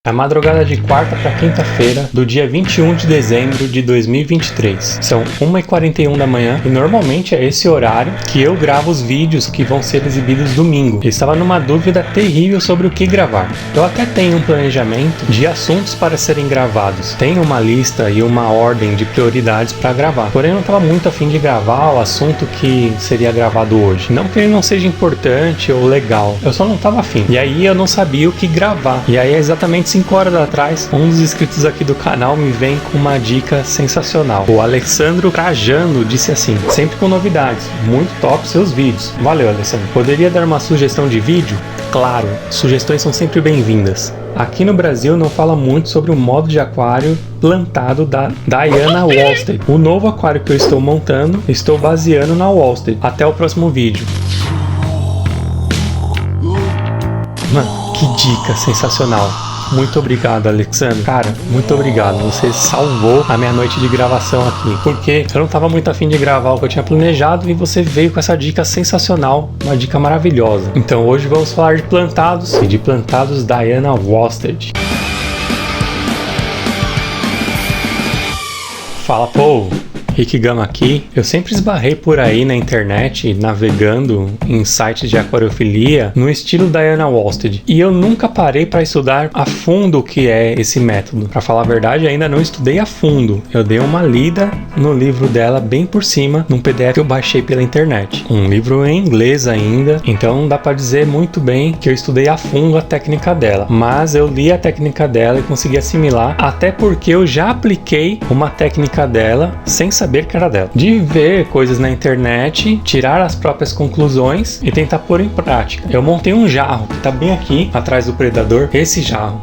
A madrugada de quarta para quinta-feira do dia 21 de dezembro de 2023. São 1h41 da manhã e normalmente é esse horário que eu gravo os vídeos que vão ser exibidos domingo. Eu estava numa dúvida terrível sobre o que gravar. Eu até tenho um planejamento de assuntos para serem gravados. Tenho uma lista e uma ordem de prioridades para gravar. Porém, eu não estava muito afim de gravar o assunto que seria gravado hoje. Não que ele não seja importante ou legal. Eu só não estava afim. E aí eu não sabia o que gravar. E aí é exatamente 5 horas atrás, um dos inscritos aqui do canal me vem com uma dica sensacional. O Alessandro Trajano disse assim: sempre com novidades, muito top seus vídeos. Valeu, Alessandro. Poderia dar uma sugestão de vídeo? Claro, sugestões são sempre bem-vindas. Aqui no Brasil não fala muito sobre o modo de aquário plantado da Diana Wallstead. O novo aquário que eu estou montando, estou baseando na Wallstead. Até o próximo vídeo. Mano, que dica sensacional. Muito obrigado, Alexandre. Cara, muito obrigado. Você salvou a minha noite de gravação aqui. Porque eu não estava muito afim de gravar o que eu tinha planejado e você veio com essa dica sensacional. Uma dica maravilhosa. Então hoje vamos falar de plantados e de plantados Diana Wallstead. Fala, povo! Rick Gama aqui. Eu sempre esbarrei por aí na internet, navegando em sites de aquariofilia, no estilo Diana Wallstead. E eu nunca parei para estudar a fundo o que é esse método. Para falar a verdade, ainda não estudei a fundo. Eu dei uma lida no livro dela bem por cima, num PDF que eu baixei pela internet. Um livro em inglês ainda, então não dá para dizer muito bem que eu estudei a fundo a técnica dela. Mas eu li a técnica dela e consegui assimilar, até porque eu já apliquei uma técnica dela sem saber que era dela. De ver coisas na internet, tirar as próprias conclusões e tentar pôr em prática. Eu montei um jarro que está bem aqui, atrás do predador. Esse jarro,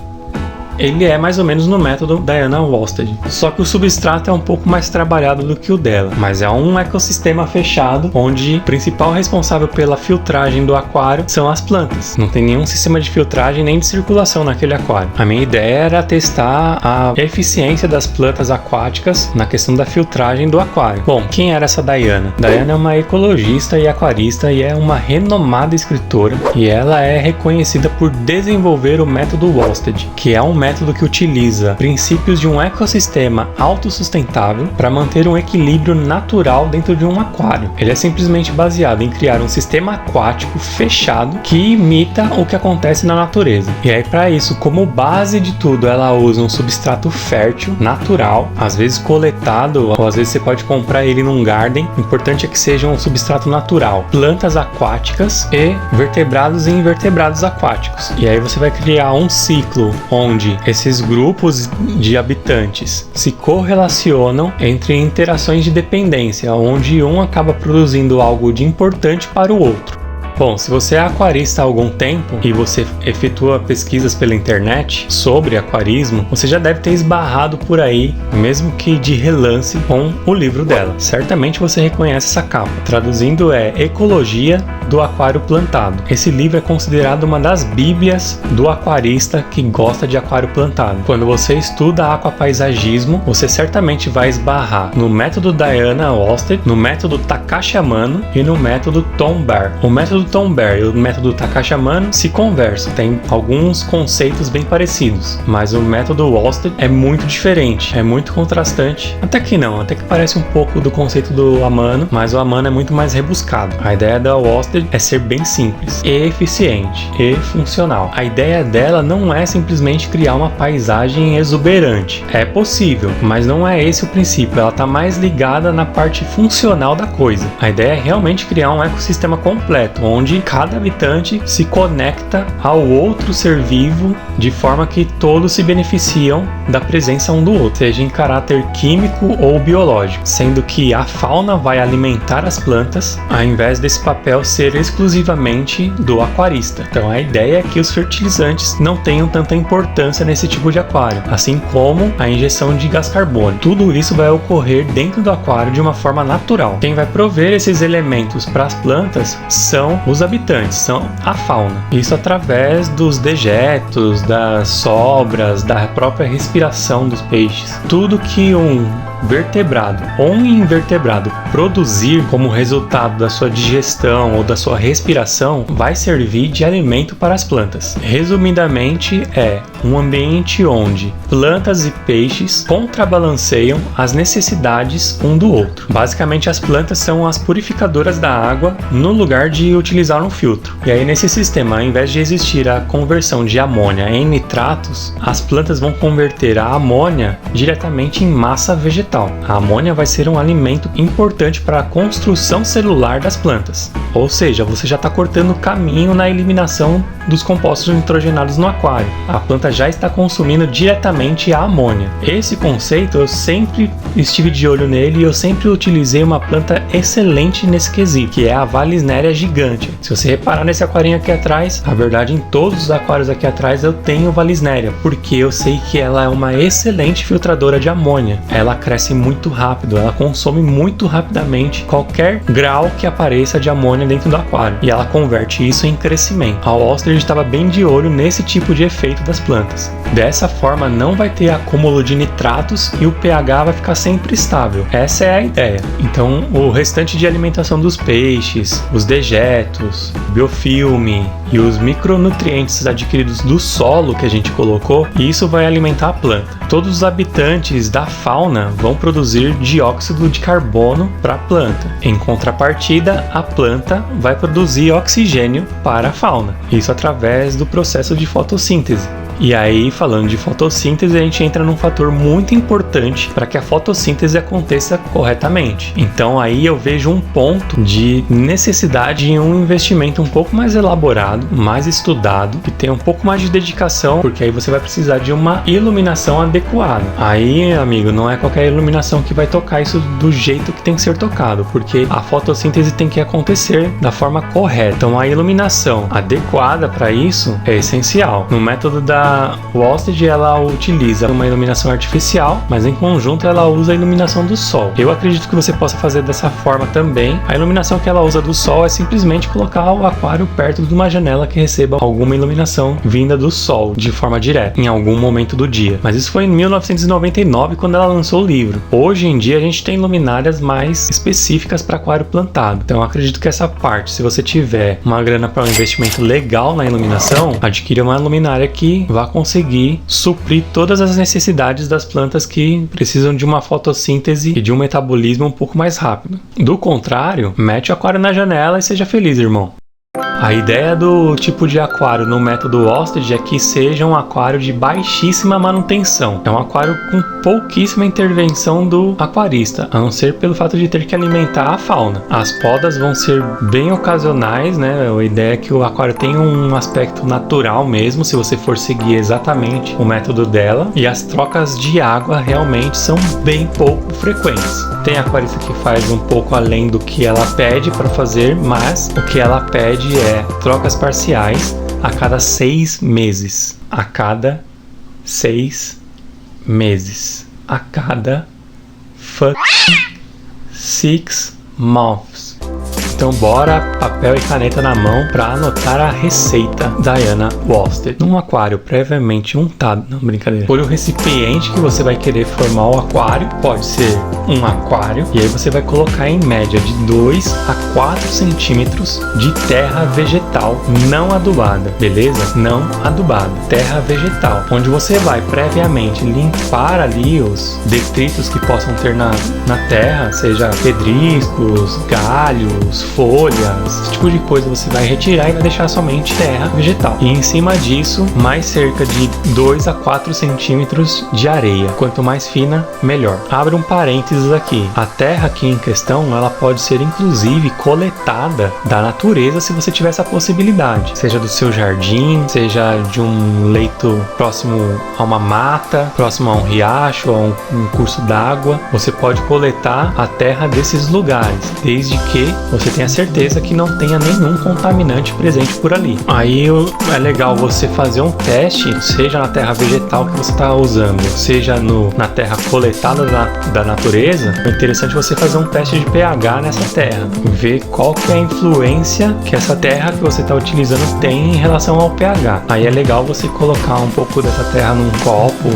ele é mais ou menos no método Diana Wallstead. Só que o substrato é um pouco mais trabalhado do que o dela. Mas é um ecossistema fechado, onde o principal responsável pela filtragem do aquário são as plantas. Não tem nenhum sistema de filtragem nem de circulação naquele aquário. A minha ideia era testar a eficiência das plantas aquáticas na questão da filtragem do aquário. Bom, quem era essa Diana? Diana é uma ecologista e aquarista e é uma renomada escritora. E ela é reconhecida por desenvolver o método Wallstead, que é um método que utiliza princípios de um ecossistema autossustentável para manter um equilíbrio natural dentro de um aquário. Ele é simplesmente baseado em criar um sistema aquático fechado que imita o que acontece na natureza. E aí, para isso, como base de tudo, ela usa um substrato fértil, natural, às vezes coletado, ou às vezes você pode comprar ele num garden. O importante é que seja um substrato natural, plantas aquáticas e vertebrados e invertebrados aquáticos. E aí você vai criar um ciclo onde esses grupos de habitantes se correlacionam entre interações de dependência, onde um acaba produzindo algo de importante para o outro. Bom, se você é aquarista há algum tempo e você efetua pesquisas pela internet sobre aquarismo, você já deve ter esbarrado por aí, mesmo que de relance, com o livro dela. Certamente você reconhece essa capa. Traduzindo é Ecologia do Aquário Plantado. Esse livro é considerado uma das bíblias do aquarista que gosta de aquário plantado. Quando você estuda aquapaisagismo, você certamente vai esbarrar no método Diana Wallstead, no método Takashi Amano e no método Tom Baer. O método Tom Baer e o método Takashi Amano se conversam, tem alguns conceitos bem parecidos, mas o método Wallstead é muito diferente, é muito contrastante. Até que não, até que parece um pouco do conceito do Amano, mas o Amano é muito mais rebuscado. A ideia da Wallstead é ser bem simples, e eficiente e funcional. A ideia dela não é simplesmente criar uma paisagem exuberante. É possível, mas não é esse o princípio. Ela está mais ligada na parte funcional da coisa. A ideia é realmente criar um ecossistema completo, onde cada habitante se conecta ao outro ser vivo de forma que todos se beneficiam da presença um do outro, seja em caráter químico ou biológico, sendo que a fauna vai alimentar as plantas, ao invés desse papel ser exclusivamente do aquarista. Então a ideia é que os fertilizantes não tenham tanta importância nesse tipo de aquário, assim como a injeção de gás carbônico. Tudo isso vai ocorrer dentro do aquário de uma forma natural. Quem vai prover esses elementos para as plantas são os habitantes, são a fauna. Isso através dos dejetos, das sobras, da própria respiração dos peixes. Tudo que um vertebrado ou invertebrado produzir como resultado da sua digestão ou da sua respiração vai servir de alimento para as plantas. Resumidamente, é um ambiente onde plantas e peixes contrabalanceiam as necessidades um do outro. Basicamente, as plantas são as purificadoras da água no lugar de utilizar um filtro. E aí, nesse sistema, ao invés de existir a conversão de amônia em nitratos, as plantas vão converter a amônia diretamente em massa vegetal. A amônia vai ser um alimento importante para a construção celular das plantas. Ou seja, você já está cortando caminho na eliminação dos compostos nitrogenados no aquário. A planta já está consumindo diretamente a amônia. Esse conceito eu sempre estive de olho nele e eu sempre utilizei uma planta excelente nesse quesito, que é a Vallisneria gigante. Se você reparar nesse aquarinho aqui atrás, na verdade em todos os aquários aqui atrás eu tenho Vallisneria, porque eu sei que ela é uma excelente filtradora de amônia. Ela cresce muito rápido, ela consome muito rapidamente qualquer grau que apareça de amônia dentro do aquário e ela converte isso em crescimento. A Ostrich estava bem de olho nesse tipo de efeito das plantas. Dessa forma não vai ter acúmulo de nitratos e o pH vai ficar sempre estável. Essa é a ideia. Então o restante de alimentação dos peixes, os dejetos, o biofilme e os micronutrientes adquiridos do solo que a gente colocou, isso vai alimentar a planta. Todos os habitantes da fauna vão produzir dióxido de carbono para a planta. Em contrapartida, a planta vai produzir oxigênio para a fauna. Isso através do processo de fotossíntese. E aí, falando de fotossíntese, a gente entra num fator muito importante para que a fotossíntese aconteça corretamente. Então aí eu vejo um ponto de necessidade em um investimento um pouco mais elaborado, mais estudado, que tenha um pouco mais de dedicação, porque aí você vai precisar de uma iluminação adequada. Aí, amigo, não é qualquer iluminação que vai tocar isso do jeito que tem que ser tocado, porque a fotossíntese tem que acontecer da forma correta. Então a iluminação adequada para isso é essencial. No método da Ostrich, ela utiliza uma iluminação artificial, mas em conjunto ela usa a iluminação do sol. Eu acredito que você possa fazer dessa forma também. A iluminação que ela usa do sol é simplesmente colocar o aquário perto de uma janela que receba alguma iluminação vinda do sol de forma direta em algum momento do dia. Mas isso foi em 1999 quando ela lançou o livro. Hoje em dia a gente tem luminárias mais específicas para aquário plantado. Então eu acredito que essa parte, se você tiver uma grana para um investimento legal na iluminação, adquira uma luminária que vai conseguir suprir todas as necessidades das plantas que precisam de uma fotossíntese e de um metabolismo um pouco mais rápido. Do contrário, mete o aquário na janela e seja feliz, irmão. A ideia do tipo de aquário no método Ostrich é que seja um aquário de baixíssima manutenção. É um aquário com pouquíssima intervenção do aquarista, a não ser pelo fato de ter que alimentar a fauna. As podas vão ser bem ocasionais, né? A ideia é que o aquário tenha um aspecto natural mesmo, se você for seguir exatamente o método dela. E as trocas de água realmente são bem pouco frequentes. Tem aquarista que faz um pouco além do que ela pede para fazer, mas o que ela pede é trocas parciais a cada 6 meses. A cada 6 meses. A cada 6 months. Então bora, papel e caneta na mão para anotar a receita da Diana Worsted. Num aquário previamente untado, não, brincadeira, por um recipiente que você vai querer formar o aquário, pode ser um aquário, e aí você vai colocar em média de 2 a 4 centímetros de terra vegetal não adubada, beleza? Não adubada, terra vegetal, onde você vai previamente limpar ali os detritos que possam ter na terra, seja pedriscos, galhos, folhas, esse tipo de coisa você vai retirar e vai deixar somente terra vegetal. E em cima disso, mais cerca de 2 a 4 centímetros de areia. Quanto mais fina, melhor. Abre um parênteses aqui. A terra aqui em questão, ela pode ser inclusive coletada da natureza se você tiver essa possibilidade. Seja do seu jardim, seja de um leito próximo a uma mata, próximo a um riacho, a um curso d'água. Você pode coletar a terra desses lugares, desde que você tenha certeza que não tenha nenhum contaminante presente por ali. Aí é legal você fazer um teste, seja na terra vegetal que você está usando, seja na terra coletada da natureza. É interessante você fazer um teste de pH nessa terra, ver qual que é a influência que essa terra que você está utilizando tem em relação ao pH. Aí é legal você colocar um pouco dessa terra num copo,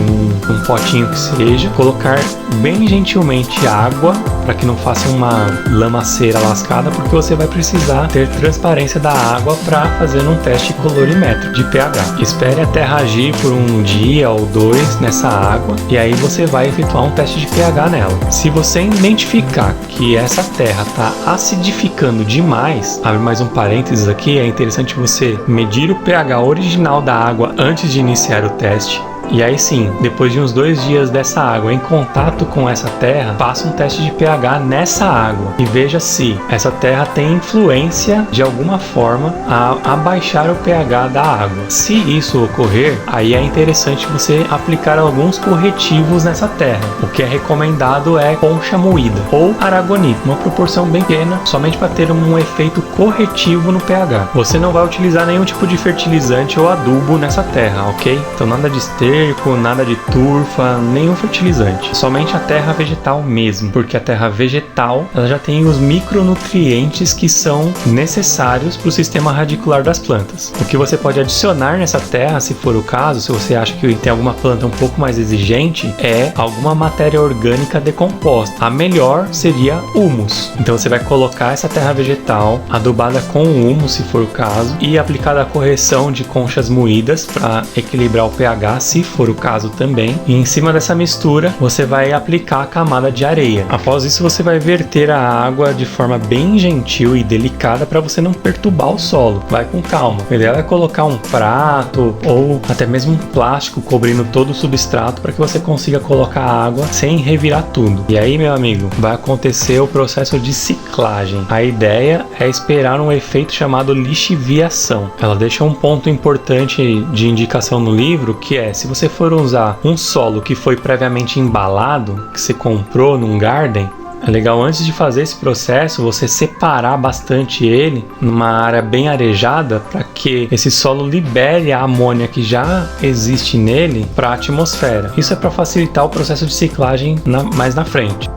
num potinho que seja, colocar bem gentilmente água para que não faça uma lamaceira lascada, porque você vai precisar ter transparência da água para fazer um teste colorimétrico de pH. Espere a terra agir por um dia ou dois nessa água e aí você vai efetuar um teste de pH nela. Se você identificar que essa terra está acidificando demais, abre mais um parênteses aqui, é interessante você medir o pH original da água antes de iniciar o teste. E aí sim, depois de uns 2 dias dessa água em contato com essa terra, faça um teste de pH nessa água e veja se essa terra tem influência de alguma forma a abaixar o pH da água. Se isso ocorrer, aí é interessante você aplicar alguns corretivos nessa terra. O que é recomendado é concha moída ou aragonito, uma proporção bem pequena, somente para ter um efeito corretivo no pH. Você não vai utilizar nenhum tipo de fertilizante ou adubo nessa terra, ok? Então nada de esterco, nada de turfa, nenhum fertilizante, somente a terra vegetal mesmo, porque a terra vegetal ela já tem os micronutrientes que são necessários para o sistema radicular das plantas. O que você pode adicionar nessa terra, se for o caso, se você acha que tem alguma planta um pouco mais exigente, é alguma matéria orgânica decomposta. A melhor seria humus. Então você vai colocar essa terra vegetal adubada com humus, se for o caso, e aplicada a correção de conchas moídas para equilibrar o pH, se for o caso também, e em cima dessa mistura você vai aplicar a camada de areia. Após isso você vai verter a água de forma bem gentil e delicada para você não perturbar o solo. Vai com calma. O ideal é colocar um prato ou até mesmo um plástico cobrindo todo o substrato para que você consiga colocar a água sem revirar tudo. E aí, meu amigo, vai acontecer o processo de ciclagem. A ideia é esperar um efeito chamado lixiviação. Ela deixa um ponto importante de indicação no livro, que é, se você for usar um solo que foi previamente embalado, que você comprou num garden, é legal antes de fazer esse processo você separar bastante ele numa área bem arejada para que esse solo libere a amônia que já existe nele para a atmosfera. Isso é para facilitar o processo de ciclagem mais na frente.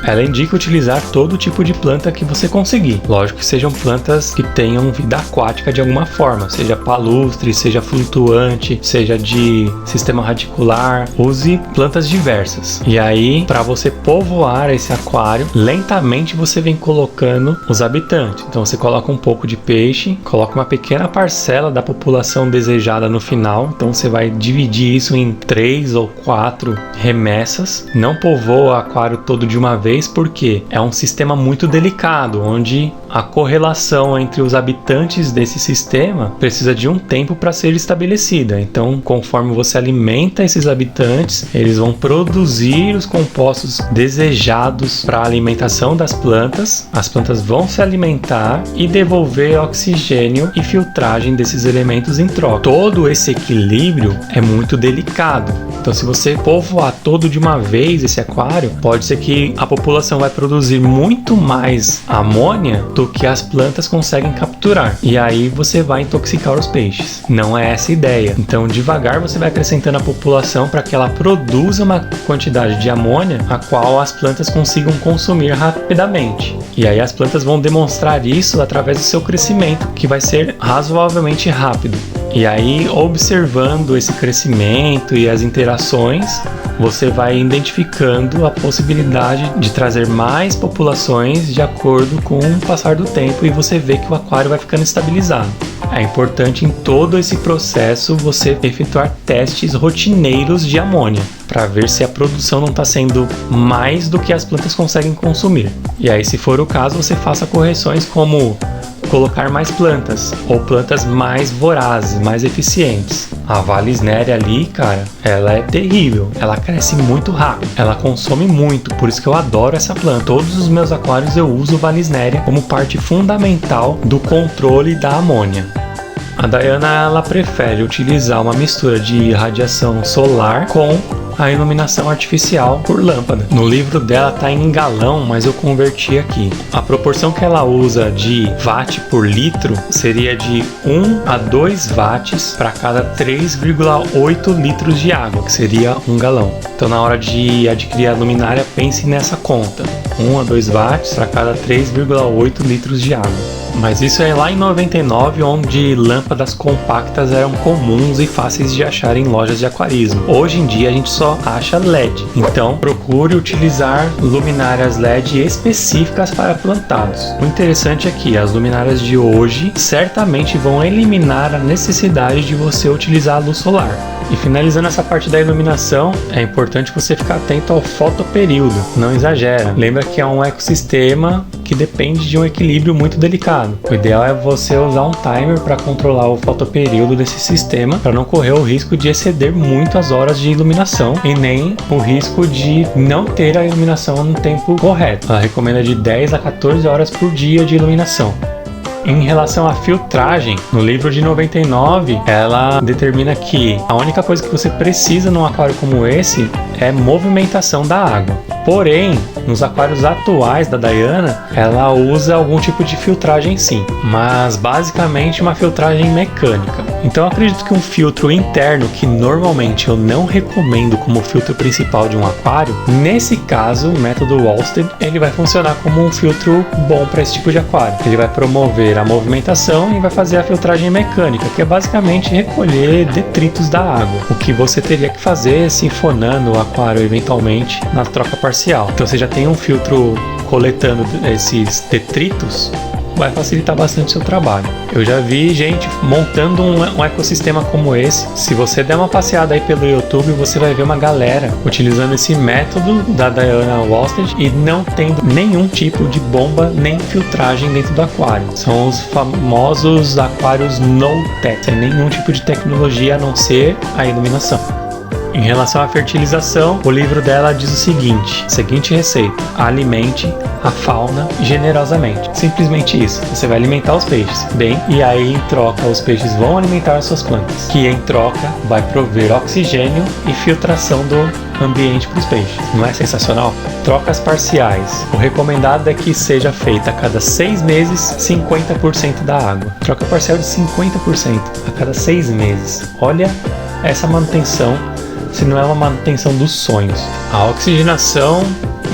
Ela indica utilizar todo tipo de planta que você conseguir. Lógico que sejam plantas que tenham vida aquática de alguma forma, seja palustre, seja flutuante, seja de sistema radicular. Use plantas diversas. E aí, para você povoar esse aquário, lentamente você vem colocando os habitantes. Então você coloca um pouco de peixe, coloca uma pequena parcela da população desejada no final. Então você vai dividir isso em 3 ou 4 remessas. Não povoa o aquário todo de uma vez, porque é um sistema muito delicado, onde a correlação entre os habitantes desse sistema precisa de um tempo para ser estabelecida. Então, conforme você alimenta esses habitantes, eles vão produzir os compostos desejados para a alimentação das plantas. As plantas vão se alimentar e devolver oxigênio e filtragem desses elementos em troca. Todo esse equilíbrio é muito delicado. Então, se você povoar todo de uma vez esse aquário, pode ser que a população vai produzir muito mais amônia do que as plantas conseguem capturar. E aí você vai intoxicar os peixes. Não é essa a ideia. Então, devagar você vai acrescentando a população para que ela produza uma quantidade de amônia a qual as plantas consigam consumir rapidamente. E aí as plantas vão demonstrar isso através do seu crescimento, que vai ser razoavelmente rápido. E aí, observando esse crescimento e as interações, você vai identificando a possibilidade de trazer mais populações de acordo com o passar do tempo, e você vê que o aquário vai ficando estabilizado. É importante em todo esse processo você efetuar testes rotineiros de amônia para ver se a produção não está sendo mais do que as plantas conseguem consumir. E aí, se for o caso, você faça correções como colocar mais plantas, ou plantas mais vorazes, mais eficientes. A Vallisneria ali, cara, ela é terrível, ela cresce muito rápido, ela consome muito, por isso que eu adoro essa planta. Todos os meus aquários eu uso Vallisneria como parte fundamental do controle da amônia. A Dayana, ela prefere utilizar uma mistura de radiação solar com a iluminação artificial por lâmpada. No livro dela tá em galão, mas eu converti aqui. A proporção que ela usa de watt por litro seria de 1 a 2 watts para cada 3,8 litros de água, que seria um galão. Então, na hora de adquirir a luminária, pense nessa conta. 1 a 2 watts para cada 3,8 litros de água. Mas isso é lá em 99, onde lâmpadas compactas eram comuns e fáceis de achar em lojas de aquarismo. Hoje em dia a gente só acha LED. Então procure utilizar luminárias LED específicas para plantados. O interessante é que as luminárias de hoje certamente vão eliminar a necessidade de você utilizar a luz solar. E finalizando essa parte da iluminação, é importante você ficar atento ao fotoperíodo, não exagera. Lembra que é um ecossistema que depende de um equilíbrio muito delicado. O ideal é você usar um timer para controlar o fotoperíodo desse sistema, para não correr o risco de exceder muito as horas de iluminação e nem o risco de não ter a iluminação no tempo correto. Ela recomenda de 10 a 14 horas por dia de iluminação. Em relação à filtragem, no livro de 99, ela determina que a única coisa que você precisa num aquário como esse é movimentação da água. Porém, nos aquários atuais da Diana, ela usa algum tipo de filtragem sim, mas basicamente uma filtragem mecânica. Então eu acredito que um filtro interno, que normalmente eu não recomendo como filtro principal de um aquário, nesse caso, o método Wallstedt, ele vai funcionar como um filtro bom para esse tipo de aquário. Ele vai promover a movimentação e vai fazer a filtragem mecânica, que é basicamente recolher detritos da água, o que você teria que fazer sinfonando o aquário eventualmente na troca parcial. Então você já tem um filtro coletando esses detritos, vai facilitar bastante o seu trabalho. Eu já vi gente montando um ecossistema como esse. Se você der uma passeada aí pelo YouTube, você vai ver uma galera utilizando esse método da Diana Wallstedt e não tendo nenhum tipo de bomba nem filtragem dentro do aquário. São os famosos aquários no-tech, sem nenhum tipo de tecnologia a não ser a iluminação. Em relação à fertilização, o livro dela diz o seguinte receita: alimente a fauna generosamente. Simplesmente isso. Você vai alimentar os peixes bem, e aí em troca os peixes vão alimentar as suas plantas, que em troca vai prover oxigênio e filtração do ambiente para os peixes. Não é sensacional? Trocas parciais. O recomendado é que seja feita a cada 6 meses 50% da água. Troca parcial de 50% a cada 6 meses. Olha essa manutenção, se não é uma manutenção dos sonhos. A oxigenação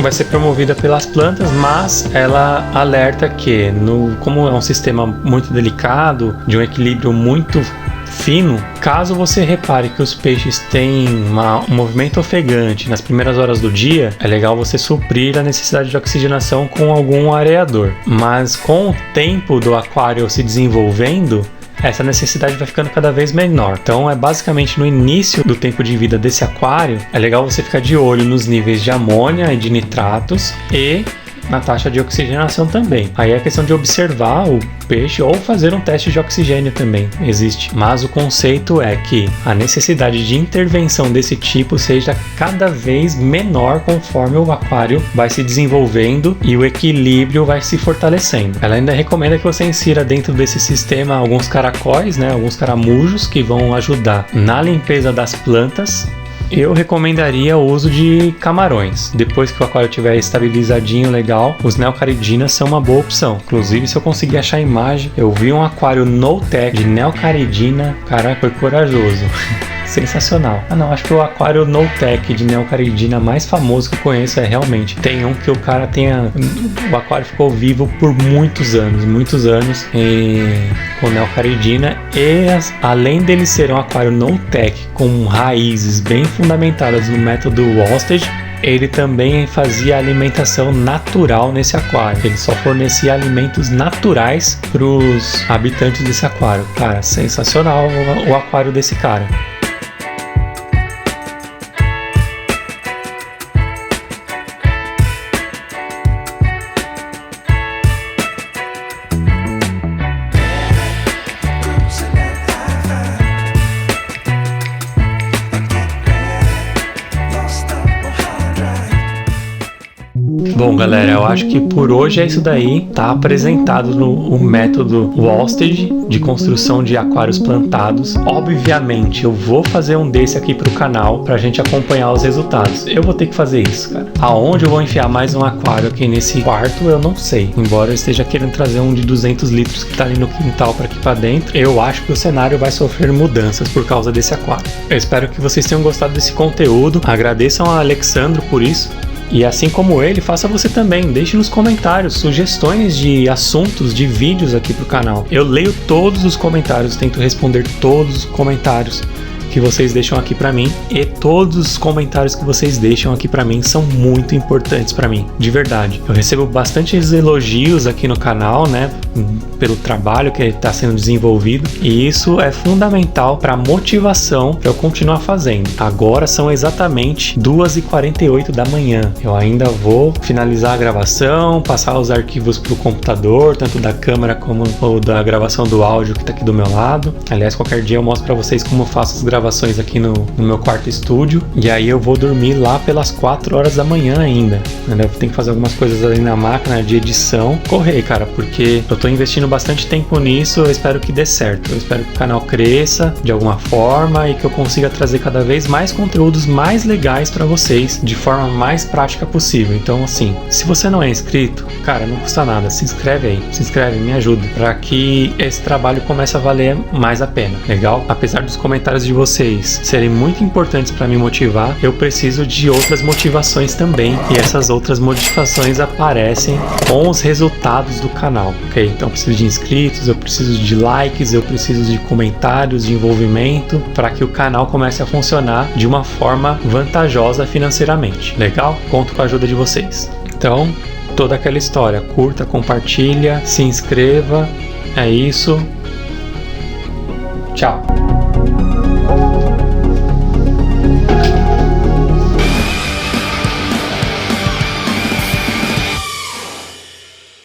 vai ser promovida pelas plantas, mas ela alerta que, como é um sistema muito delicado, de um equilíbrio muito fino, caso você repare que os peixes têm um movimento ofegante nas primeiras horas do dia, é legal você suprir a necessidade de oxigenação com algum areador. Mas com o tempo do aquário se desenvolvendo, essa necessidade vai ficando cada vez menor. Então é basicamente no início do tempo de vida desse aquário, é legal você ficar de olho nos níveis de amônia e de nitratos e na taxa de oxigenação também. Aí é questão de observar o peixe ou fazer um teste de oxigênio também, existe. Mas o conceito é que a necessidade de intervenção desse tipo seja cada vez menor conforme o aquário vai se desenvolvendo e o equilíbrio vai se fortalecendo. Ela ainda recomenda que você insira dentro desse sistema alguns caracóis, alguns caramujos que vão ajudar na limpeza das plantas. Eu recomendaria o uso de camarões. Depois que o aquário estiver estabilizadinho, legal, os neocaridinas são uma boa opção. Inclusive, se eu conseguir achar a imagem, eu vi um aquário no-tech de neocaridina. Caraca, foi corajoso. Sensacional. Não, acho que o aquário no-tech de neocaridina mais famoso que eu conheço realmente. Tem um que o cara o aquário ficou vivo por muitos anos com neocaridina, e além dele ser um aquário no-tech com raízes bem fundamentadas no método Wallstedt, ele também fazia alimentação natural nesse aquário. Ele só fornecia alimentos naturais para os habitantes desse aquário. Cara, sensacional o aquário desse cara. Bom, galera, eu acho que por hoje é isso daí. Tá apresentado o método Wallsted de construção de aquários plantados. Obviamente, eu vou fazer um desse aqui pro canal pra gente acompanhar os resultados. Eu vou ter que fazer isso, cara. Aonde eu vou enfiar mais um aquário aqui nesse quarto, eu não sei. Embora eu esteja querendo trazer um de 200 litros que tá ali no quintal pra aqui pra dentro, eu acho que o cenário vai sofrer mudanças por causa desse aquário. Eu espero que vocês tenham gostado desse conteúdo. Agradeçam a Alexandro por isso. E assim como ele, faça você também. Deixe nos comentários sugestões de assuntos, de vídeos aqui pro canal. Eu leio todos os comentários, tento responder todos os comentários que vocês deixam aqui pra mim, e todos os comentários que vocês deixam aqui pra mim são muito importantes pra mim, de verdade. Eu recebo bastantes elogios aqui no canal, né, pelo trabalho que está sendo desenvolvido, e isso é fundamental para motivação para eu continuar fazendo. Agora são exatamente 2h48 da manhã. Eu ainda vou finalizar a gravação, passar os arquivos pro computador, tanto da câmera como da gravação do áudio que tá aqui do meu lado. Aliás, qualquer dia eu mostro para vocês como eu faço as gravações aqui no meu quarto estúdio, e aí eu vou dormir lá pelas 4 horas da manhã ainda. Eu tenho que fazer algumas coisas ali na máquina de edição, correr, cara, porque eu tô investindo bastante tempo nisso. Eu espero que dê certo, eu espero que o canal cresça de alguma forma e que eu consiga trazer cada vez mais conteúdos mais legais para vocês de forma mais prática possível. Então, assim, se você não é inscrito, cara, não custa nada, se inscreve aí, se inscreve, me ajuda para que esse trabalho comece a valer mais a pena, legal? Apesar dos comentários de vocês serem muito importantes para me motivar, eu preciso de outras motivações também, e essas outras motivações aparecem com os resultados do canal, ok? Então eu preciso de inscritos, eu preciso de likes, eu preciso de comentários, de envolvimento, para que o canal comece a funcionar de uma forma vantajosa financeiramente, legal? Conto com a ajuda de vocês. Então, toda aquela história, curta, compartilha, se inscreva, é isso. Tchau!